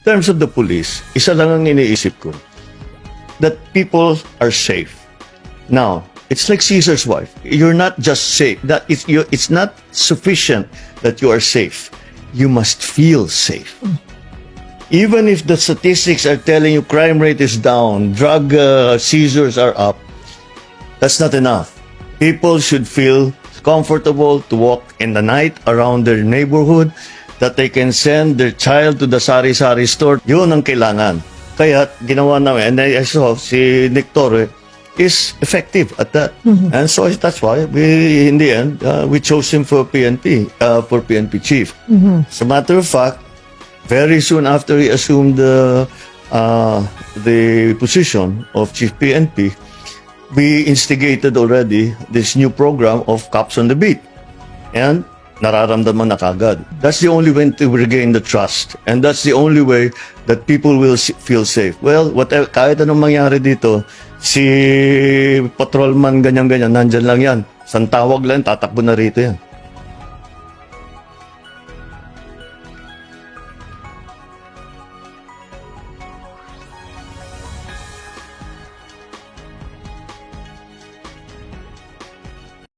In terms of the police, isa lang ang iniisip ko, that people are safe. Now, it's like Caesar's wife. You're not just safe. It's not sufficient that you are safe. You must feel safe. Even if the statistics are telling you crime rate is down, drug seizures are up, that's not enough. People should feel comfortable to walk in the night around their neighborhood, that they can send their child to the sari-sari store. Yun ang kailangan. Kaya ginawa namin, and I saw si Nick Torre is effective at that. And so that's why we, in the end, we chose him for PNP chief. As a matter of fact, very soon after he assumed the position of chief PNP, we instigated already this new program of cops on the beat. And nararamdaman na kagad. That's the only way to regain the trust. And that's the only way that people will feel safe. Well, whatever, kahit anong mangyari dito, si patrolman ganyan-ganyan, nandyan lang yan. Santawag lang, tatakbo na rito yan.